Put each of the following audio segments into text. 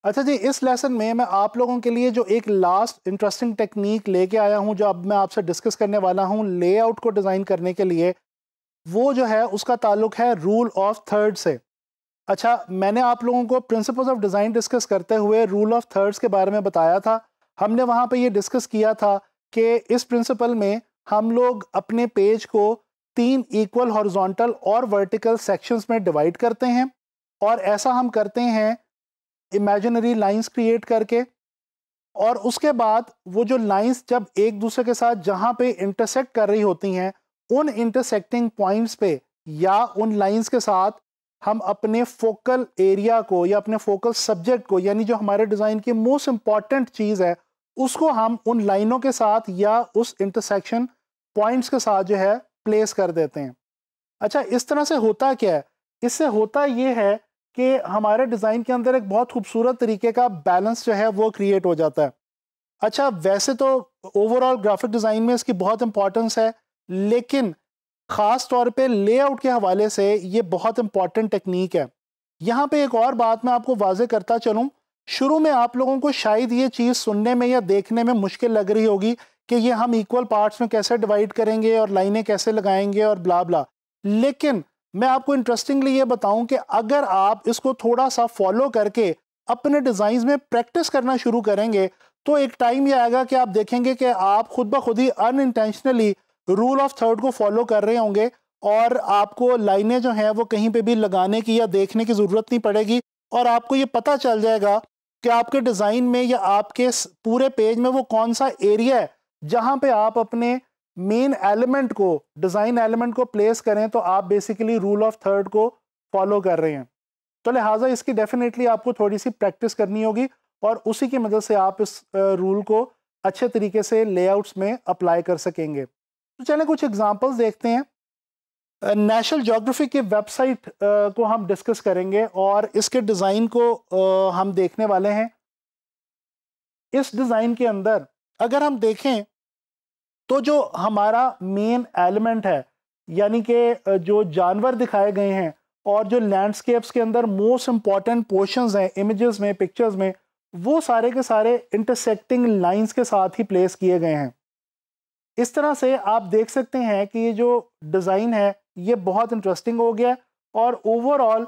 अच्छा जी, इस लेसन में मैं आप लोगों के लिए जो एक लास्ट इंटरेस्टिंग टेक्निक लेके आया हूं, जो अब मैं आपसे डिस्कस करने वाला हूं लेआउट को डिज़ाइन करने के लिए, वो जो है उसका ताल्लुक है रूल ऑफ थर्ड से। अच्छा, मैंने आप लोगों को प्रिंसिपल्स ऑफ डिज़ाइन डिस्कस करते हुए रूल ऑफ थर्ड्स के बारे में बताया था। हमने वहाँ पे ये डिस्कस किया था कि इस प्रिंसिपल में हम लोग अपने पेज को 3 इक्वल हॉरिजॉन्टल और वर्टिकल सेक्शंस में डिवाइड करते हैं, और ऐसा हम करते हैं इमेजिनरी लाइंस क्रिएट करके। और उसके बाद वो जो लाइंस जब एक दूसरे के साथ जहाँ पे इंटरसेक्ट कर रही होती हैं, उन इंटरसेक्टिंग पॉइंट्स पे या उन लाइंस के साथ हम अपने फोकल एरिया को या अपने फोकल सब्जेक्ट को, यानी जो हमारे डिज़ाइन की मोस्ट इंपॉर्टेंट चीज़ है, उसको हम उन लाइनों के साथ या उस इंटरसेक्शन पॉइंट्स के साथ जो है प्लेस कर देते हैं। अच्छा, इस तरह से होता क्या है? इससे होता ये है कि हमारे डिज़ाइन के अंदर एक बहुत खूबसूरत तरीके का बैलेंस जो है वो क्रिएट हो जाता है। अच्छा, वैसे तो ओवरऑल ग्राफिक डिज़ाइन में इसकी बहुत इंपॉर्टेंस है, लेकिन ख़ास तौर पे लेआउट के हवाले से ये बहुत इंपॉर्टेंट टेक्निक है। यहाँ पे एक और बात मैं आपको वाज़े करता चलूँ। शुरू में आप लोगों को शायद ये चीज़ सुनने में या देखने में मुश्किल लग रही होगी कि ये हम इक्वल पार्ट्स में कैसे डिवाइड करेंगे और लाइनें कैसे लगाएंगे और ब्ला ब्ला। लेकिन मैं आपको इंटरेस्टिंगली ये बताऊं कि अगर आप इसको थोड़ा सा फॉलो करके अपने डिज़ाइंस में प्रैक्टिस करना शुरू करेंगे, तो एक टाइम ये आएगा कि आप देखेंगे कि आप खुद ब खुद ही अनइंटेंशनली रूल ऑफ थर्ड को फॉलो कर रहे होंगे, और आपको लाइनें जो हैं वो कहीं पे भी लगाने की या देखने की ज़रूरत नहीं पड़ेगी, और आपको ये पता चल जाएगा कि आपके डिज़ाइन में या आपके पूरे पेज में वो कौन सा एरिया है जहाँ पे आप अपने मेन एलिमेंट को, डिज़ाइन एलिमेंट को प्लेस करें, तो आप बेसिकली रूल ऑफ थर्ड को फॉलो कर रहे हैं। तो लिहाजा इसकी डेफिनेटली आपको थोड़ी सी प्रैक्टिस करनी होगी, और उसी की मदद से आप इस रूल को अच्छे तरीके से लेआउट्स में अप्लाई कर सकेंगे। तो चलें कुछ एग्जांपल्स देखते हैं। नेशनल ज्योग्राफी की वेबसाइट को हम डिस्कस करेंगे और इसके डिज़ाइन को हम देखने वाले हैं। इस डिज़ाइन के अंदर अगर हम देखें तो जो हमारा मेन एलिमेंट है, यानी कि जो जानवर दिखाए गए हैं और जो लैंडस्केप्स के अंदर मोस्ट इंपॉर्टेंट पोर्शंस हैं इमेजेस में, पिक्चर्स में, वो सारे के सारे इंटरसेक्टिंग लाइंस के साथ ही प्लेस किए गए हैं। इस तरह से आप देख सकते हैं कि ये जो डिज़ाइन है ये बहुत इंटरेस्टिंग हो गया है, और ओवरऑल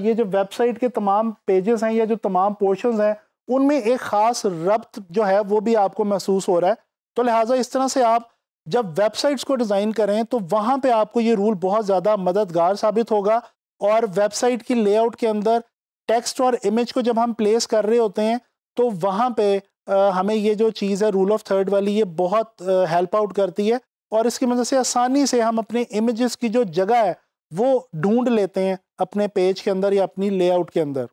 ये जो वेबसाइट के तमाम पेजेस हैं या जो तमाम पोर्शंस हैं, उनमें एक ख़ास रब्त जो है वो भी आपको महसूस हो रहा है। तो लिहाजा इस तरह से आप जब वेबसाइट्स को डिज़ाइन करें तो वहाँ पे आपको ये रूल बहुत ज़्यादा मददगार साबित होगा। और वेबसाइट की लेआउट के अंदर टेक्स्ट और इमेज को जब हम प्लेस कर रहे होते हैं, तो वहाँ पे हमें ये जो चीज़ है रूल ऑफ थर्ड वाली, ये बहुत हेल्प आउट करती है, और इसकी मदद से आसानी से हम अपने इमेजेस की जो जगह है वो ढूंढ लेते हैं अपने पेज के अंदर या अपनी लेआउट के अंदर।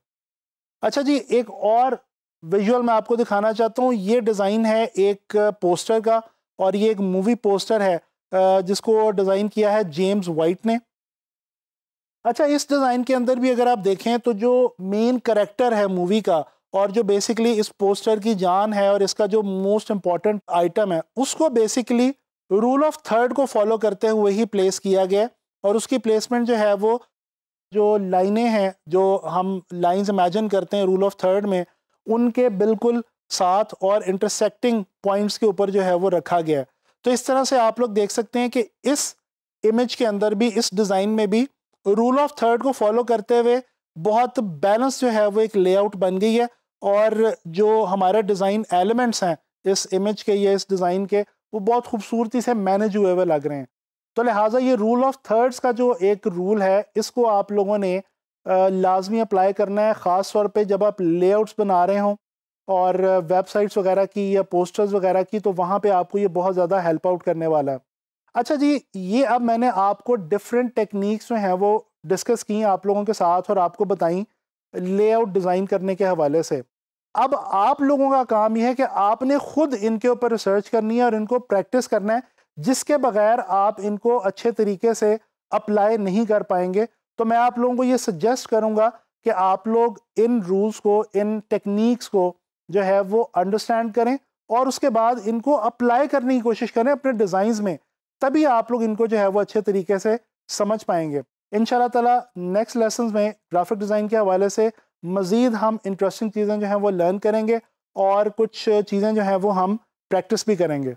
अच्छा जी, एक और विजुअल मैं आपको दिखाना चाहता हूँ। ये डिज़ाइन है एक पोस्टर का, और ये एक मूवी पोस्टर है जिसको डिज़ाइन किया है जेम्स वाइट ने। अच्छा, इस डिज़ाइन के अंदर भी अगर आप देखें तो जो मेन कैरेक्टर है मूवी का, और जो बेसिकली इस पोस्टर की जान है और इसका जो मोस्ट इम्पॉर्टेंट आइटम है, उसको बेसिकली रूल ऑफ थर्ड को फॉलो करते हुए ही प्लेस किया गया। और उसकी प्लेसमेंट जो है वो, जो लाइनें हैं, जो हम लाइंस इमेजिन करते हैं रूल ऑफ थर्ड में, उनके बिल्कुल साथ और इंटरसेक्टिंग पॉइंट्स के ऊपर जो है वो रखा गया है। तो इस तरह से आप लोग देख सकते हैं कि इस इमेज के अंदर भी, इस डिज़ाइन में भी रूल ऑफ थर्ड को फॉलो करते हुए बहुत बैलेंस जो है वो एक लेआउट बन गई है। और जो हमारे डिज़ाइन एलिमेंट्स हैं इस इमेज के या इस डिज़ाइन के, वो बहुत खूबसूरती से मैनेज हुए हुए लग रहे हैं। तो लिहाजा ये रूल ऑफ थर्ड्स का जो एक रूल है, इसको आप लोगों ने लाजमी अप्लाई करना है, ख़ास तौर पे जब आप लेआउट्स बना रहे हों और वेबसाइट्स वगैरह की या पोस्टर्स वगैरह की, तो वहाँ पे आपको ये बहुत ज़्यादा हेल्प आउट करने वाला है। अच्छा जी, ये अब मैंने आपको डिफरेंट टेक्निक्स जो हैं वो डिस्कस की आप लोगों के साथ और आपको बताई लेआउट डिज़ाइन करने के हवाले से। अब आप लोगों का काम यह है कि आपने खुद इनके ऊपर रिसर्च करनी है और इनको प्रैक्टिस करना है, जिसके बगैर आप इनको अच्छे तरीके से अप्लाई नहीं कर पाएंगे। तो मैं आप लोगों को ये सजेस्ट करूंगा कि आप लोग इन रूल्स को, इन टेक्निक्स को जो है वो अंडरस्टैंड करें, और उसके बाद इनको अप्लाई करने की कोशिश करें अपने डिज़ाइंस में। तभी आप लोग इनको जो है वो अच्छे तरीके से समझ पाएंगे। इंशाल्लाह ताला नेक्स्ट लेसन्स में ग्राफिक डिज़ाइन के हवाले से मज़ीद हम इंटरेस्टिंग चीज़ें जो हैं वो लर्न करेंगे और कुछ चीज़ें जो हैं वो हम प्रैक्टिस भी करेंगे।